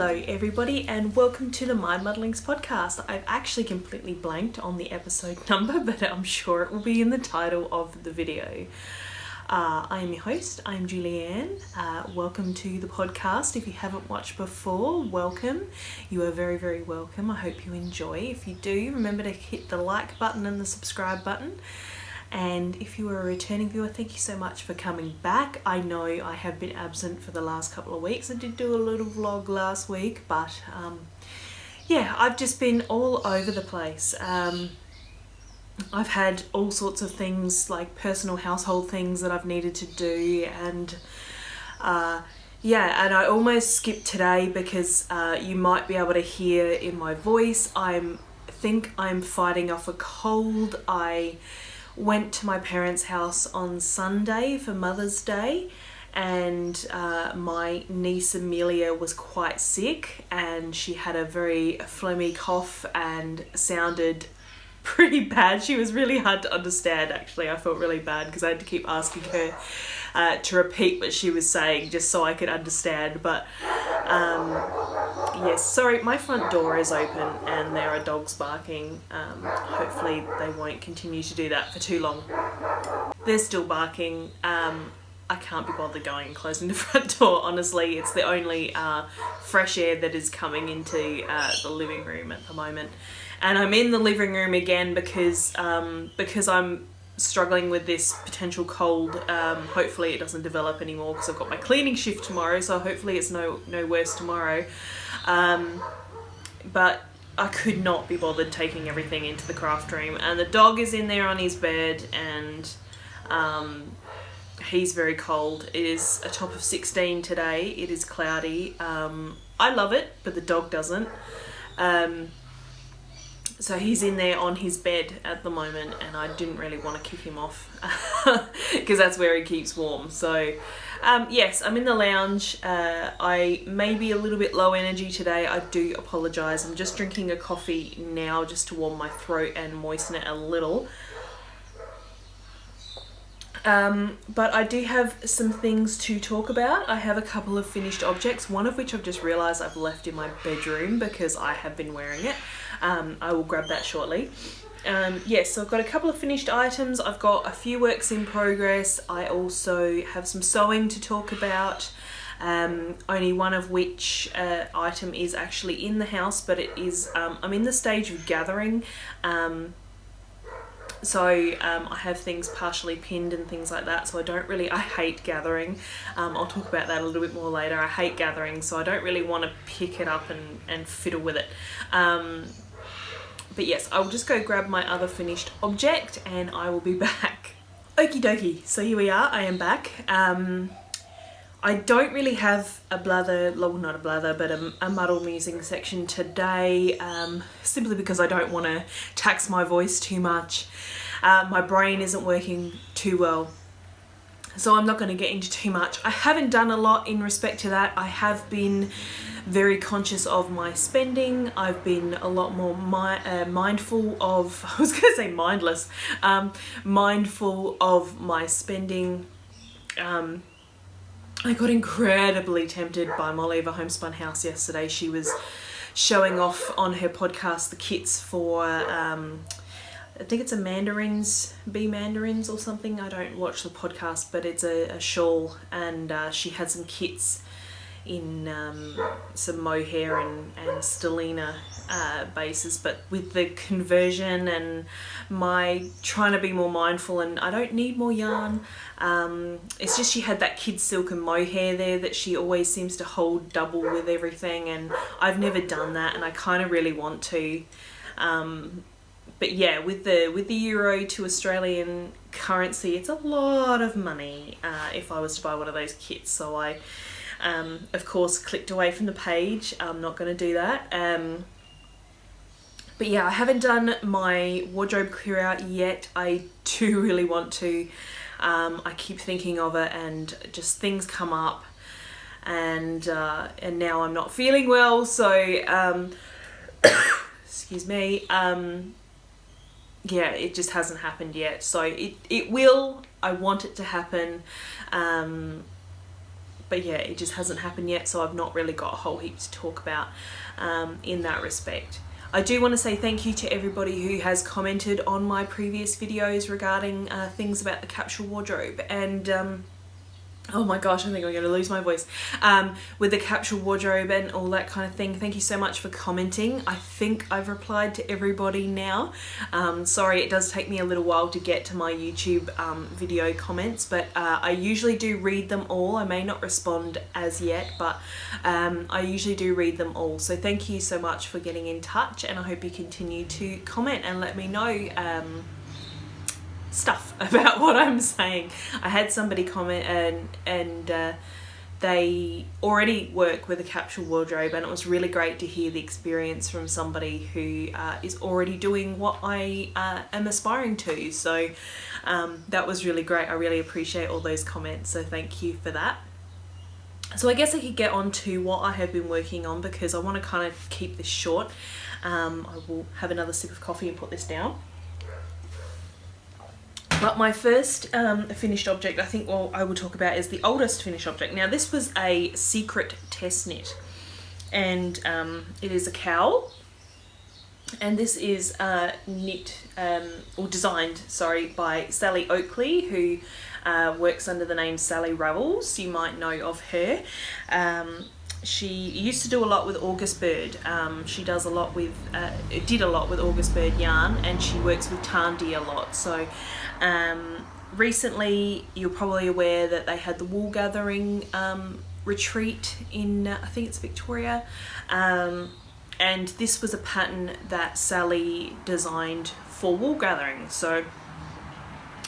Hello everybody and welcome to the MyMudddlings podcast. I've actually completely blanked on the episode number, but I'm sure it will be in the title of the video. I am your host, I'm Julianne. Welcome to the podcast. If you haven't watched before, welcome. You are very, very welcome. I hope you enjoy. If you do, remember to hit the like button and the subscribe button. And if you are a returning viewer, thank you so much for coming back. I know I have been absent for the last couple of weeks. I did do a little vlog last week, but yeah, I've just been all over the place. I've had all sorts of things, like personal household things that I've needed to do, and yeah, and I almost skipped today because you might be able to hear in my voice, I think I'm fighting off a cold. I went to my parents' house on Sunday for Mother's Day, and my niece Amelia was quite sick and she had a very phlegmy cough and sounded pretty bad. She was really hard to understand, actually. I felt really bad because I had to keep asking her to repeat what she was saying just so I could understand. But yes, sorry, my front door is open and there are dogs barking. Hopefully they won't continue to do that for too long. They're still barking. I can't be bothered going and closing the front door, honestly. It's the only fresh air that is coming into the living room at the moment. And I'm in the living room again because I'm struggling with this potential cold. Hopefully it doesn't develop anymore because I've got my cleaning shift tomorrow, so hopefully it's no worse tomorrow. But I could not be bothered taking everything into the craft room, and the dog is in there on his bed, and he's very cold. It is a top of 16 today. It is cloudy. I love it, but the dog doesn't. So he's in there on his bed at the moment, and I didn't really want to kick him off because that's where he keeps warm. So yes, I'm in the lounge. I may be a little bit low energy today. I do apologise. I'm just drinking a coffee now just to warm my throat and moisten it a little. But I do have some things to talk about. I have a couple of finished objects, one of which I've just realised I've left in my bedroom because I have been wearing it. I will grab that shortly. Yes, so I've got a couple of finished items. I've got a few works in progress. I also have some sewing to talk about. Only one of which item is actually in the house, but it is, I'm in the stage of gathering. So I have things partially pinned and things like that, so I hate gathering. I'll talk about that a little bit more later. I hate gathering, so I don't really want to pick it up and fiddle with it. But yes, I'll just go grab my other finished object and I will be back. Okie dokie, so here we are, I am back. I don't really have a blather, well, not a blather, but a muddle musing section today, simply because I don't want to tax my voice too much. My brain isn't working too well, so I'm not going to get into too much. I haven't done a lot in respect to that. I have been very conscious of my spending. I've been a lot more mindful of, I was going to say mindless, mindful of my spending. I got incredibly tempted by Molly of a Homespun House yesterday. She was showing off on her podcast the kits for, I think it's bee mandarins or something. I don't watch the podcast, but it's a shawl, and she had some kits in some mohair and stellina bases, but with the conversion and my trying to be more mindful, and I don't need more yarn. It's just she had that kid silk and mohair there that she always seems to hold double with everything, and I've never done that, and I kind of really want to. But yeah, with the euro to Australian currency, it's a lot of money if I was to buy one of those kits. So I of course clicked away from the page. I'm not going to do that. But yeah, I haven't done my wardrobe clear out yet. I do really want to. I keep thinking of it, and just things come up, and now I'm not feeling well, so excuse me. Yeah, it just hasn't happened yet. So it will. I want it to happen. but yeah, it just hasn't happened yet, so I've not really got a whole heap to talk about in that respect. I do want to say thank you to everybody who has commented on my previous videos regarding things about the capsule wardrobe, and oh my gosh, I think I'm going to lose my voice. With the capsule wardrobe and all that kind of thing. Thank you so much for commenting. I think I've replied to everybody now. Sorry, it does take me a little while to get to my YouTube video comments, but I usually do read them all. I may not respond as yet, but I usually do read them all. So thank you so much for getting in touch, and I hope you continue to comment and let me know stuff about what I'm saying. I had somebody comment and they already work with a capsule wardrobe, and it was really great to hear the experience from somebody who is already doing what I am aspiring to. So that was really great. I really appreciate all those comments, so thank you for that. So I guess I could get on to what I have been working on, because I want to kind of keep this short. I will have another sip of coffee and put this down. But my first finished object, I think, well, I will talk about is the oldest finished object. Now, this was a secret test knit, and it is a cowl, and this is knit or designed, sorry, by Sally Oakley, who works under the name Sally Ravels. You might know of her. She used to do a lot with August Bird. She does a lot with, did a lot with August Bird yarn, and she works with Tandy a lot. So recently, you're probably aware that they had the wool gathering retreat in, I think it's Victoria. And this was a pattern that Sally designed for wool gathering. So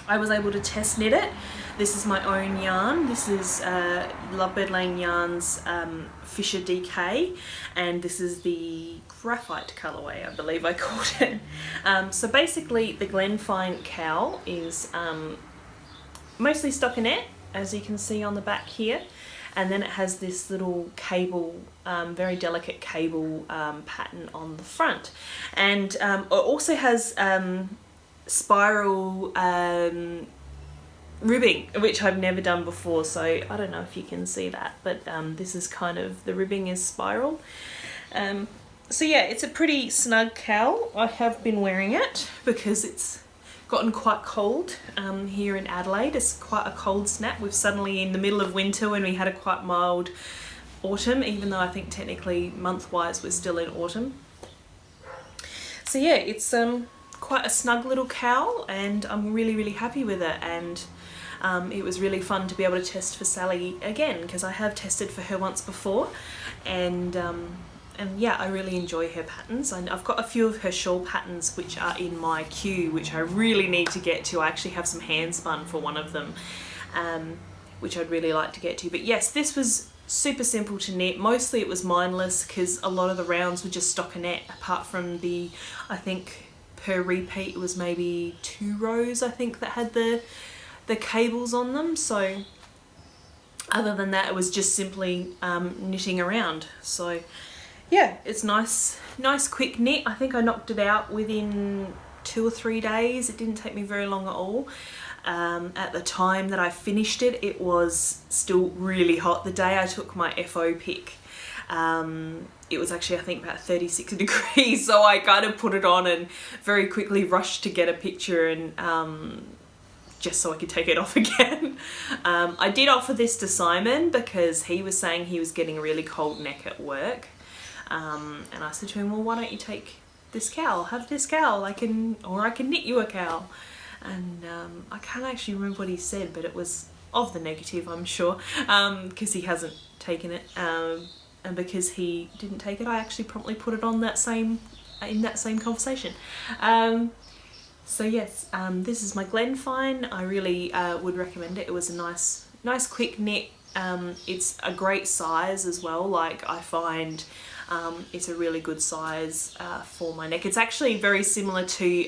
I was able to test knit it. This is my own yarn. This is Lovebirdlane Yarns Fisher DK, and this is the graphite colourway, I believe I called it. So basically the Glenfine cowl is mostly stockinette, as you can see on the back here, and then it has this little cable, very delicate cable pattern on the front, and it also has spiral ribbing, which I've never done before, so I don't know if you can see that, but this is kind of, the ribbing is spiral. So yeah, it's a pretty snug cowl. I have been wearing it because it's gotten quite cold here in Adelaide. It's quite a cold snap. We've suddenly, in the middle of winter, when we had a quite mild autumn, even though I think technically month-wise we're still in autumn. So yeah, it's quite a snug little cowl, and I'm really happy with it, and it was really fun to be able to test for Sally again, because I have tested for her once before, and yeah, I really enjoy her patterns. And I've got a few of her shawl patterns which are in my queue, which I really need to get to. I actually have some hand spun for one of them, which I'd really like to get to. But yes, this was super simple to knit. Mostly it was mindless, because a lot of the rounds were just stockinette, apart from the, I think per repeat it was maybe 2 rows, I think, that had the cables on them. So other than that, it was just simply knitting around. So yeah, it's nice quick knit. I think I knocked it out within 2 or 3 days. It didn't take me very long at all. At the time that I finished it, it was still really hot. The day I took my FO pic, it was actually, I think, about 36 degrees, so I kind of put it on and very quickly rushed to get a picture, and just so I could take it off again. I did offer this to Simon because he was saying he was getting a really cold neck at work, and I said to him, well, why don't you take this cowl, have this cowl, I can knit you a cowl. And I can't actually remember what he said, but it was of the negative, I'm sure, because he hasn't taken it. And because he didn't take it, I actually promptly put it on in that same conversation. So yes, this is my Glenfine. I really would recommend it. It was a nice quick knit. It's a great size as well. Like, I find it's a really good size for my neck. It's actually very similar to,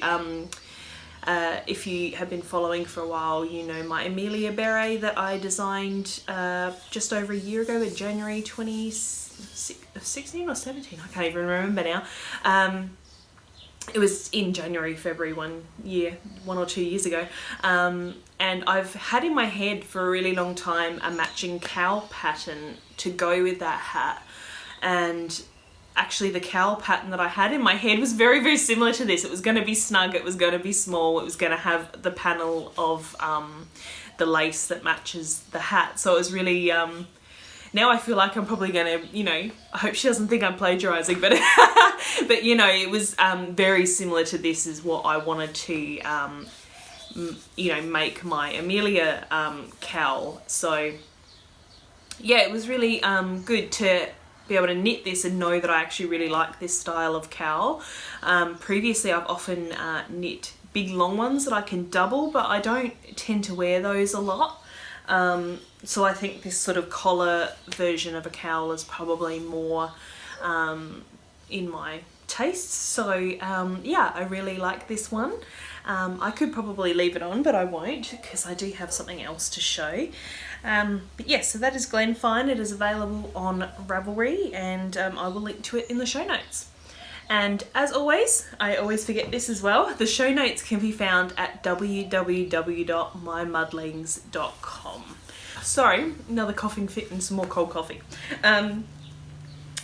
if you have been following for a while, you know my Amelia beret that I designed just over a year ago in January 2016 or 17, I can't even remember now. it was in January, February 1 or 2 years ago. And I've had in my head for a really long time a matching cowl pattern to go with that hat. And actually the cowl pattern that I had in my head was very, very similar to this. It was going to be snug, it was going to be small, it was going to have the panel of the lace that matches the hat. So it was really... now I feel like I'm probably going to, you know, I hope she doesn't think I'm plagiarising, but but you know, it was very similar to this is what I wanted to, you know, make my Amelia cowl. So yeah, it was really good to be able to knit this and know that I actually really like this style of cowl. Previously I've often knit big long ones that I can double, but I don't tend to wear those a lot. So I think this sort of collar version of a cowl is probably more in my taste. So yeah, I really like this one. I could probably leave it on, but I won't because I do have something else to show. But yeah, so that is Glen Fine. It is available on Ravelry, and I will link to it in the show notes. And as always, I always forget this as well, the show notes can be found at www.MyMudddlings.com. Sorry, another coughing fit and some more cold coffee.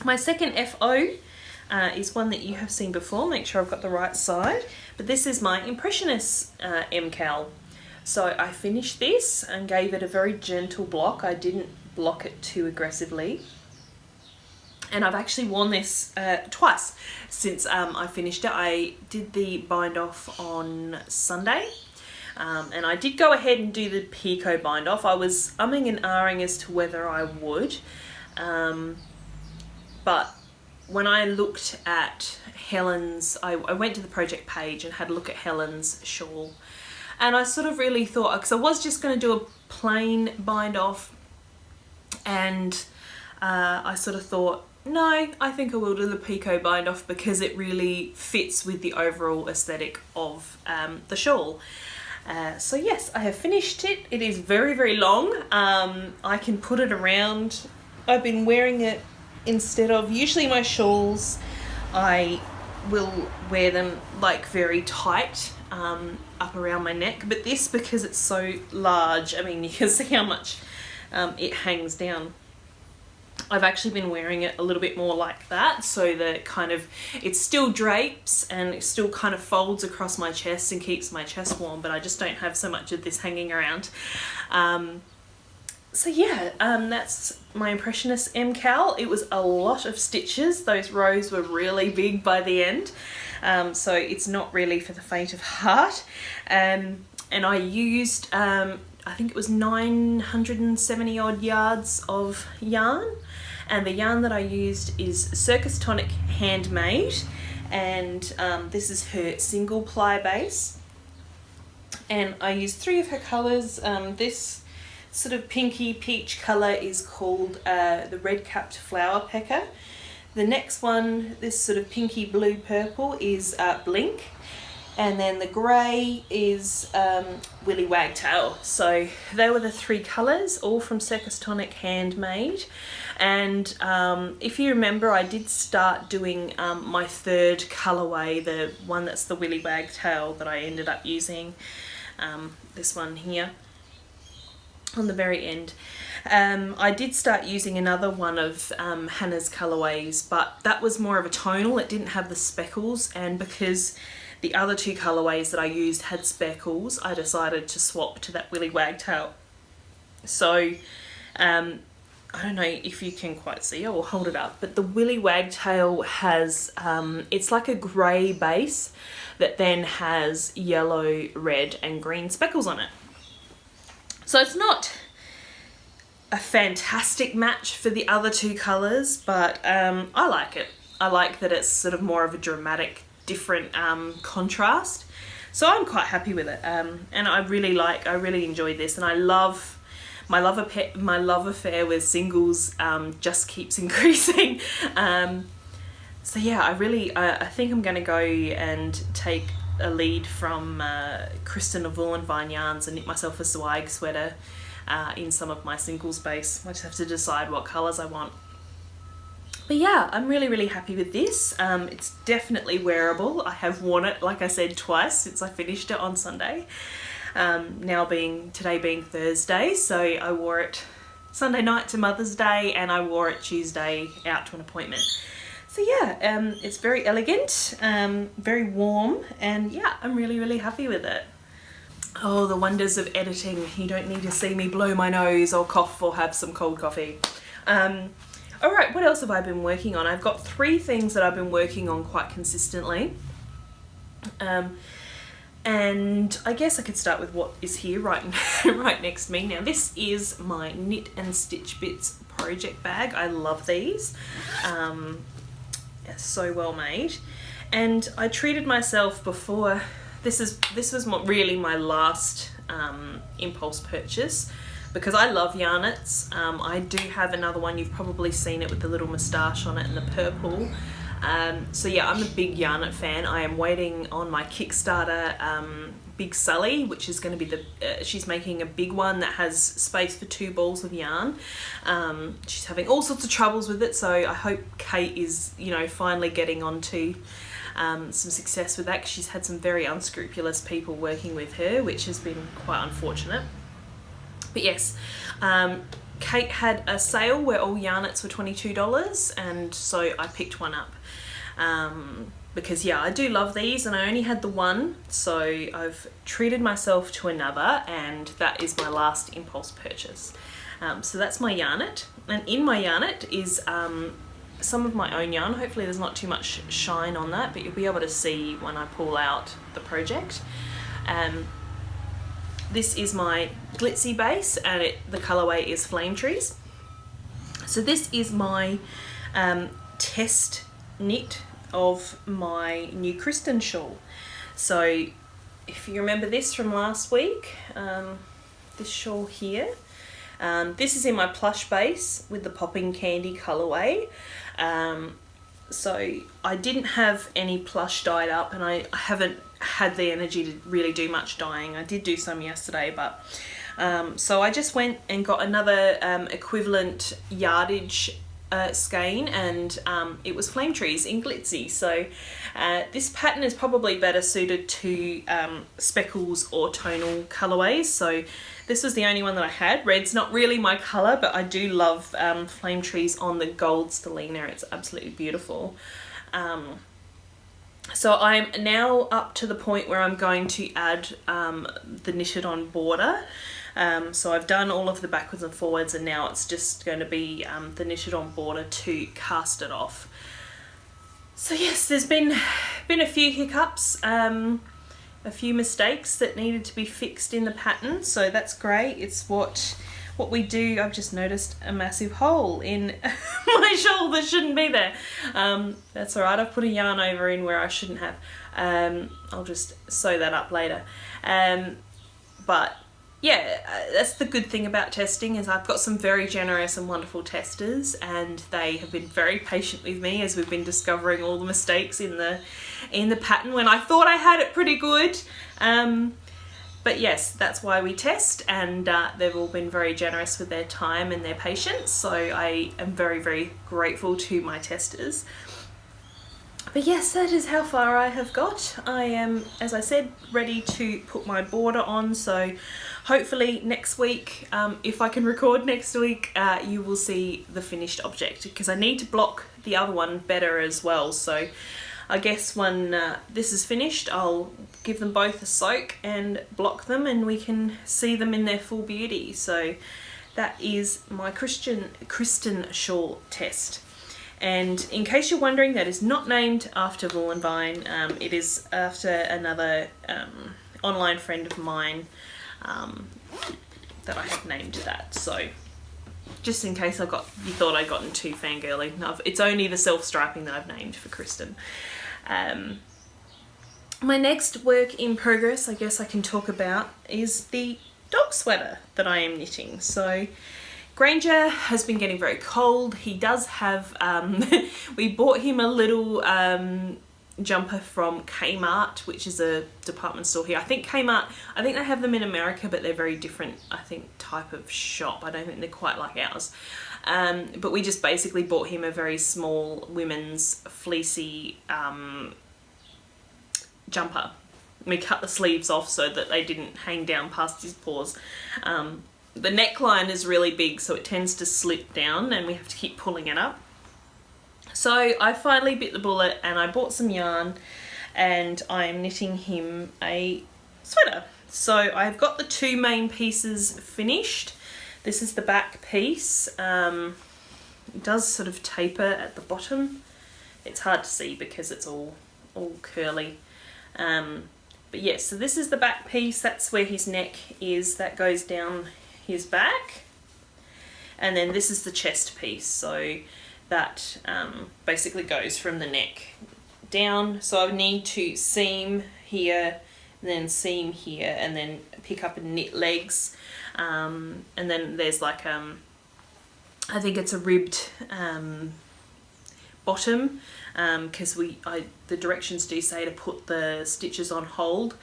My second FO is one that you have seen before. Make sure I've got the right side. But this is my Impressionist MCal. So I finished this and gave it a very gentle block. I didn't block it too aggressively. And I've actually worn this twice since I finished it. I did the bind off on Sunday. And I did go ahead and do the Pico bind off. I was umming and ahhing as to whether I would. But when I looked at Helen's, I went to the project page and had a look at Helen's shawl. And I sort of really thought, because I was just going to do a plain bind off, and I sort of thought, no, I think I will do the Pico bind off because it really fits with the overall aesthetic of the shawl. So yes, I have finished it. It is very, very long. I can put it around. I've been wearing it instead of, usually my shawls, I will wear them like very tight up around my neck. But this, because it's so large, I mean, you can see how much it hangs down. I've actually been wearing it a little bit more like that, so that kind of, it still drapes and it still kind of folds across my chest and keeps my chest warm, but I just don't have so much of this hanging around. So yeah, that's my Impressionist MCal. It was a lot of stitches. Those rows were really big by the end, so it's not really for the faint of heart. And I used, I think it was 970 odd yards of yarn, and the yarn that I used is Circus Tonic Handmade, and this is her single ply base, and I used 3 of her colours. This sort of pinky peach colour is called the Red Capped Flower Pecker. The next one, this sort of pinky blue purple, is Blink. And then the grey is Willy Wagtail. So they were the 3 colours, all from Circus Tonic Handmade. And if you remember, I did start doing my 3rd colourway, the one that's the Willy Wagtail that I ended up using, this one here on the very end. I did start using another one of Hannah's colourways, but that was more of a tonal. It didn't have the speckles, and because the other 2 colourways that I used had speckles, I decided to swap to that Willy Wagtail. So, I don't know if you can quite see, I will hold it up, but the Willy Wagtail has, it's like a grey base that then has yellow, red and green speckles on it. So it's not a fantastic match for the other 2 colours, but I like it. I like that it's sort of more of a dramatic, different contrast, so I'm quite happy with it, and I really enjoyed this, and I love my love affair with singles just keeps increasing. So yeah, I think I'm gonna go and take a lead from Kristen of Wool and Vine Yarns and knit myself a swag sweater in some of my singles base. I just have to decide what colours I want. But yeah, I'm really happy with this. It's definitely wearable. I have worn it, like I said, twice since I finished it on Sunday. Today being Thursday, so I wore it Sunday night to Mother's Day, and I wore it Tuesday out to an appointment. So yeah, it's very elegant, very warm, and yeah, I'm really happy with it. Oh, the wonders of editing. You don't need to see me blow my nose or cough or have some cold coffee. Alright, what else have I been working on? I've got 3 things that I've been working on quite consistently. And I guess I could start with what is here right next to me. Now this is my Knit and Stitch Bits project bag. I love these. It's so well made. And I treated myself before. This was really my last impulse purchase, because I love yarnets. I do have another one. You've probably seen it with the little moustache on it and the purple. So yeah, I'm a big yarnet fan. I am waiting on my Kickstarter Big Sully, which is going to be she's making a big one that has space for 2 balls of yarn. She's having all sorts of troubles with it, so I hope Kate is, finally getting onto some success with that, because she's had some very unscrupulous people working with her, which has been quite unfortunate. But yes, Kate had a sale where all yarnets were $22, and so I picked one up. Because yeah, I do love these, and I only had the one, so I've treated myself to another, and that is my last impulse purchase. So that's my yarnet, and in my yarnet is some of my own yarn. Hopefully there's not too much shine on that, but you'll be able to see when I pull out the project. This is my glitzy base, and the colourway is Flame Trees. So this is my test knit of my new Kristen shawl. So if you remember this from last week, this shawl here, this is in my plush base with the popping candy colourway. So I didn't have any plush dyed up, and I haven't had the energy to really do much dyeing. I did do some yesterday, but so I just went and got another equivalent yardage skein, and it was Flame Trees in glitzy. So this pattern is probably better suited to speckles or tonal colorways. So this was the only one that I had. Red's not really my color, but I do love Flame Trees on the gold stellina. It's absolutely beautiful. So I'm now up to the point where I'm going to add the knitted on border. So I've done all of the backwards and forwards, and now it's just going to be the knitted on border to cast it off. So yes, there's been a few hiccups, a few mistakes that needed to be fixed in the pattern, so that's great. It's what we do. I've just noticed a massive hole in my shawl that shouldn't be there. That's alright, I've put a yarn over in where I shouldn't have. I'll just sew that up later. But yeah, that's the good thing about testing, is I've got some very generous and wonderful testers, and they have been very patient with me as we've been discovering all the mistakes in the pattern when I thought I had it pretty good. But yes, that's why we test, and they've all been very generous with their time and their patience, so I am very grateful to my testers. But yes, that is how far I have got. I am, as I said, ready to put my border on, so hopefully next week, if I can record next week, you will see the finished object, because I need to block the other one better as well. So I guess when this is finished, I'll give them both a soak and block them, and we can see them in their full beauty. So that is my Kristen shawl test. And in case you're wondering, that is not named after Wool and Vine. It is after another online friend of mine that I have named that. So just in case you thought I'd gotten too fangirly. No, it's only the self-striping that I've named for Kristen. My next work in progress, I guess I can talk about, is the dog sweater that I am knitting. So Granger has been getting very cold. He does have, we bought him a little jumper from Kmart, which is a department store here. I think Kmart, I think they have them in America, but they're very different, I think, type of shop. I don't think they're quite like ours. But we just basically bought him a very small women's fleecy jumper. We cut the sleeves off so that they didn't hang down past his paws. The neckline is really big, so it tends to slip down and we have to keep pulling it up. So I finally bit the bullet and I bought some yarn and I'm knitting him a sweater. So I've got the 2 main pieces finished. This is the back piece. It does sort of taper at the bottom. It's hard to see because it's all curly. But yes, so this is the back piece. That's where his neck is. That goes down his back. And then this is the chest piece. So that basically goes from the neck down. So I need to seam here, and then seam here, and then pick up and knit legs. And then there's like, I think it's a ribbed bottom, because the directions do say to put the stitches on hold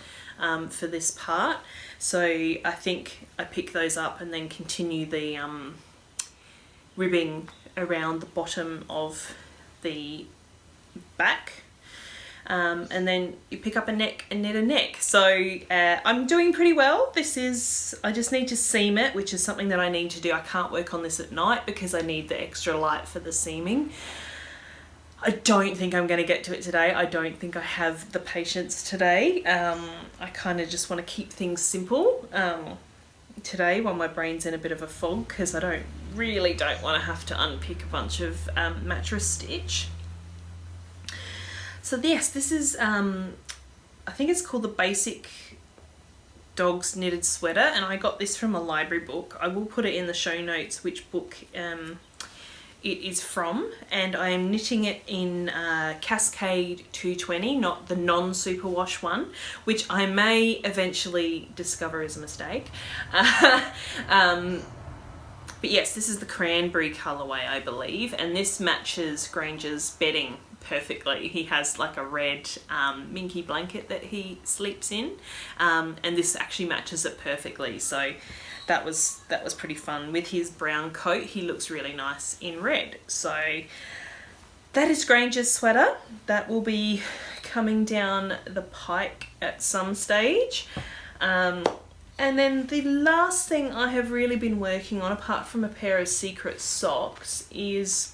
for this part. So I think I pick those up and then continue the ribbing around the bottom of the back. And then you pick up a neck and knit a neck. So I'm doing pretty well. I just need to seam it, which is something that I need to do. I can't work on this at night because I need the extra light for the seaming. I don't think I'm going to get to it today. I don't think I have the patience today. I kind of just want to keep things simple today while my brain's in a bit of a fog, because I really don't want to have to unpick a bunch of mattress stitch. So yes, this is, I think it's called the Basic Dogs Knitted Sweater, and I got this from a library book. I will put it in the show notes which book it is from, and I am knitting it in Cascade 220, not the non-superwash one, which I may eventually discover is a mistake. But yes, this is the cranberry colourway, I believe, and this matches Granger's bedding perfectly. He has like a red minky blanket that he sleeps in, and this actually matches it perfectly. So that was pretty fun. With his brown coat, he looks really nice in red. So that is Granger's sweater. That will be coming down the pike at some stage. And then the last thing I have really been working on, apart from a pair of secret socks, is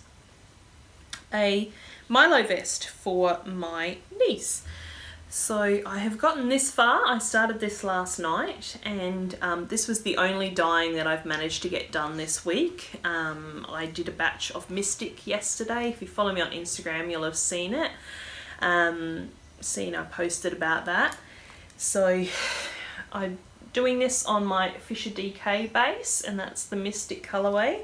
a Milo vest for my niece. So I have gotten this far. I started this last night, and this was the only dyeing that I've managed to get done this week. I did a batch of Mystic yesterday. If you follow me on Instagram, you'll have seen it. I posted about that. So I'm doing this on my Fisher DK base, and that's the Mystic colourway.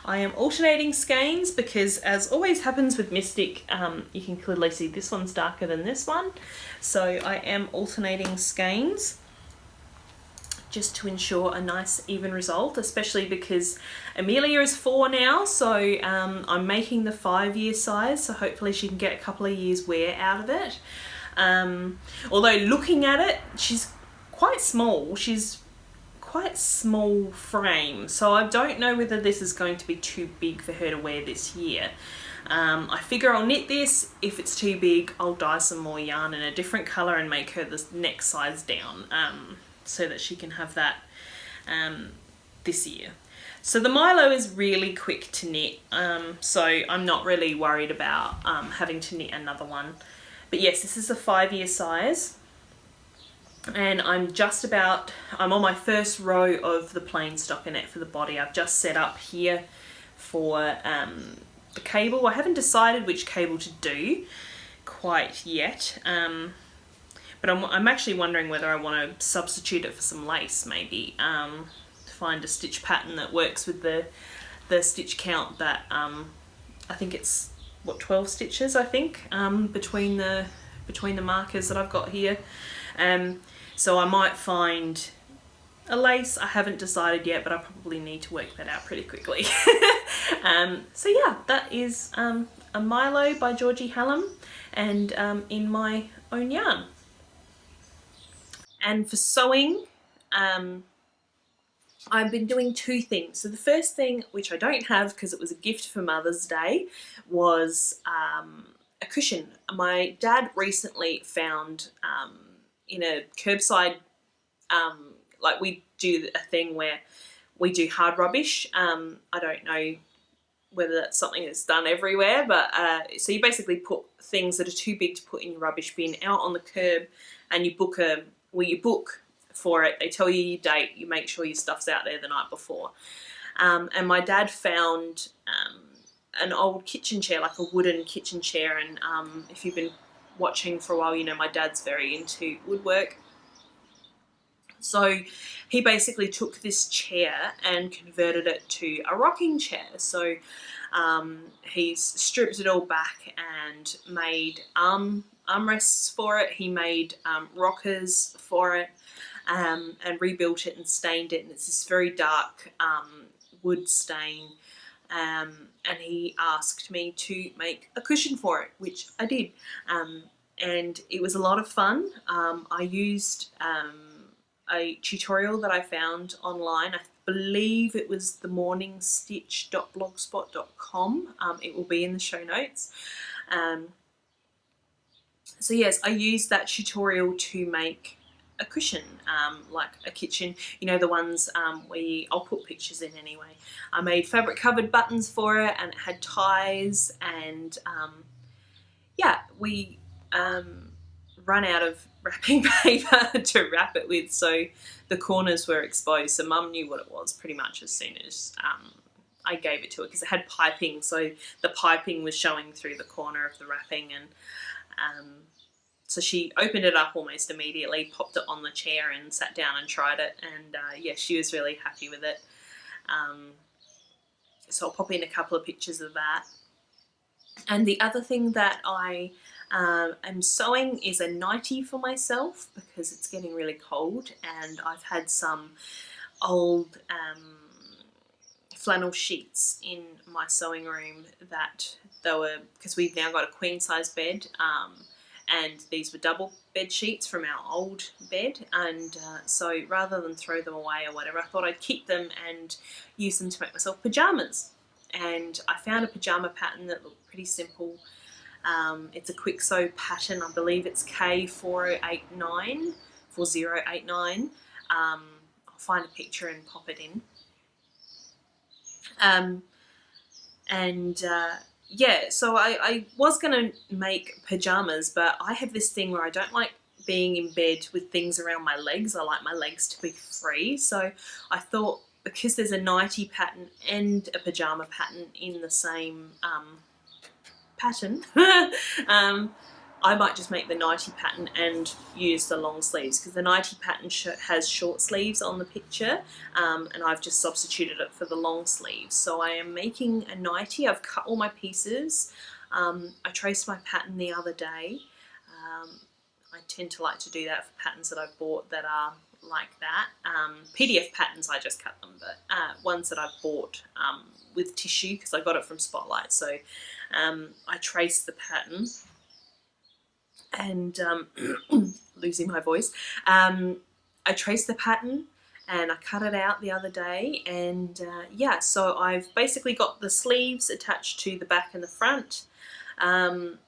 I am alternating skeins because, as always happens with Mystic, you can clearly see this one's darker than this one. So I am alternating skeins just to ensure a nice even result, especially because Amelia is 4 now, so I'm making the 5-year size, so hopefully she can get a couple of years wear out of it. Although looking at it, she's quite small. She's quite small frame, so I don't know whether this is going to be too big for her to wear this year. I figure I'll knit this. If it's too big, I'll dye some more yarn in a different colour and make her the neck size down, so that she can have that this year. So the Milo is really quick to knit, so I'm not really worried about having to knit another one. But yes, this is a 5-year size. And I'm on my first row of the plain stockinette for the body. I've just set up here for the cable. I haven't decided which cable to do quite yet, but I'm actually wondering whether I want to substitute it for some lace, maybe, to find a stitch pattern that works with the stitch count that, I think it's, 12 stitches, I think, between the markers that I've got here. So I might find a lace. I haven't decided yet, but I probably need to work that out pretty quickly. So yeah, that is a Milo by Georgie Hallam, and in my own yarn. And for sewing, I've been doing two things. So the first thing, which I don't have because it was a gift for Mother's Day, was a cushion. My dad recently found in a curbside, like we do a thing where we do hard rubbish. I don't know whether that's something that's done everywhere, but so you basically put things that are too big to put in your rubbish bin out on the curb, and you book for it. They tell you your date, you make sure your stuff's out there the night before. And my dad found an old kitchen chair, like a wooden kitchen chair, and if you've been watching for a while, you know my dad's very into woodwork. So he basically took this chair and converted it to a rocking chair. So he's stripped it all back and made armrests for it. He made rockers for it, and rebuilt it and stained it. And it's this very dark wood stain. And he asked me to make a cushion for it, which I did. And it was a lot of fun. I used a tutorial that I found online. I believe it was themorningstitch.blogspot.com. It will be in the show notes. So yes, I used that tutorial to make a cushion, like a kitchen, you know, the ones I'll put pictures in anyway. I made fabric covered buttons for it, and it had ties, and we run out of wrapping paper to wrap it with, so the corners were exposed. So Mum knew what it was pretty much as soon as I gave it to her, because it had piping, so the piping was showing through the corner of the wrapping, and so she opened it up almost immediately, popped it on the chair and sat down and tried it, and she was really happy with it. So I'll pop in a couple of pictures of that. And the other thing that I am sewing is a nightie for myself, because it's getting really cold, and I've had some old flannel sheets in my sewing room that they were, because we've now got a queen size bed, and these were double bed sheets from our old bed, and so rather than throw them away or whatever, I thought I'd keep them and use them to make myself pyjamas. And I found a pyjama pattern that looked pretty simple. It's a quick sew pattern. I believe it's K4089. I'll find a picture and pop it in. So I was going to make pyjamas, but I have this thing where I don't like being in bed with things around my legs. I like my legs to be free. So I thought, because there's a nightie pattern and a pyjama pattern in the same pattern, I might just make the nightie pattern and use the long sleeves, because the nightie pattern has short sleeves on the picture, and I've just substituted it for the long sleeves. So I am making a nightie. I've cut all my pieces. I traced my pattern the other day. I tend to like to do that for patterns that I've bought that are like that. PDF patterns, I just cut them, but ones that I've bought with tissue, because I got it from Spotlight. So I traced the pattern, and losing my voice. I traced the pattern and I cut it out the other day, and so I've basically got the sleeves attached to the back and the front, and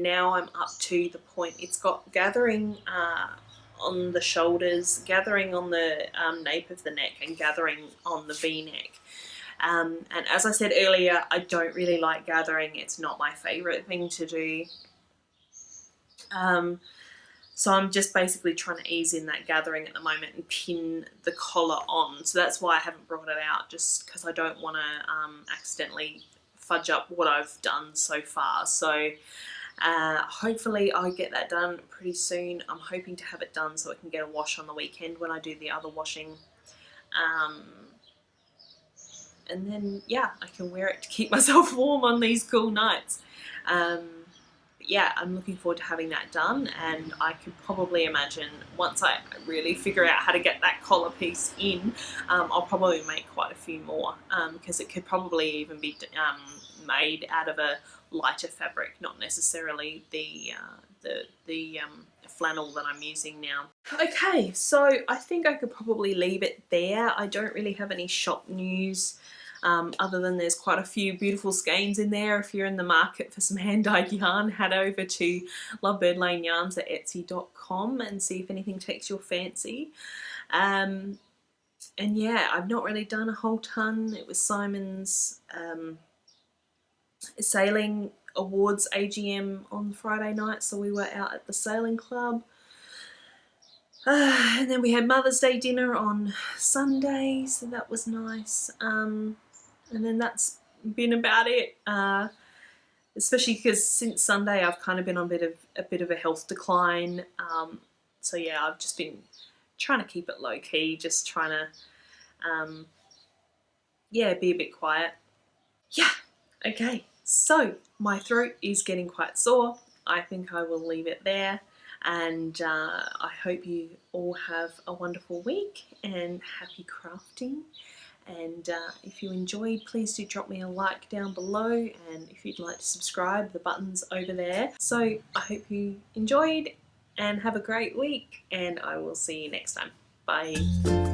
now I'm up to the point. It's got gathering on the shoulders, gathering on the nape of the neck, and gathering on the V-neck. And as I said earlier, I don't really like gathering. It's not my favourite thing to do. So I'm just basically trying to ease in that gathering at the moment and pin the collar on. So that's why I haven't brought it out, just because I don't want to accidentally fudge up what I've done so far. So hopefully I'll get that done pretty soon. I'm hoping to have it done so it can get a wash on the weekend when I do the other washing. And then, I can wear it to keep myself warm on these cool nights. I'm looking forward to having that done, and I could probably imagine once I really figure out how to get that collar piece in, I'll probably make quite a few more, because it could probably even be made out of a lighter fabric, not necessarily the flannel that I'm using now. Okay, so I think I could probably leave it there. I don't really have any shop news. Other than there's quite a few beautiful skeins in there. If you're in the market for some hand-dyed yarn, head over to Lovebirdlane yarns at etsy.com and see if anything takes your fancy. And yeah, I've not really done a whole ton. It was Simon's sailing awards AGM on Friday night, so we were out at the sailing club. And then we had Mother's Day dinner on Sunday, so that was nice. And then that's been about it. Especially because since Sunday I've kind of been on a bit of a health decline. So yeah, I've just been trying to keep it low key, just trying to yeah, be a bit quiet. Yeah, okay. So my throat is getting quite sore. I think I will leave it there. And I hope you all have a wonderful week and happy crafting. And if you enjoyed, please do drop me a like down below, and if you'd like to subscribe, the button's over there. So I hope you enjoyed and have a great week, and I will see you next time. Bye.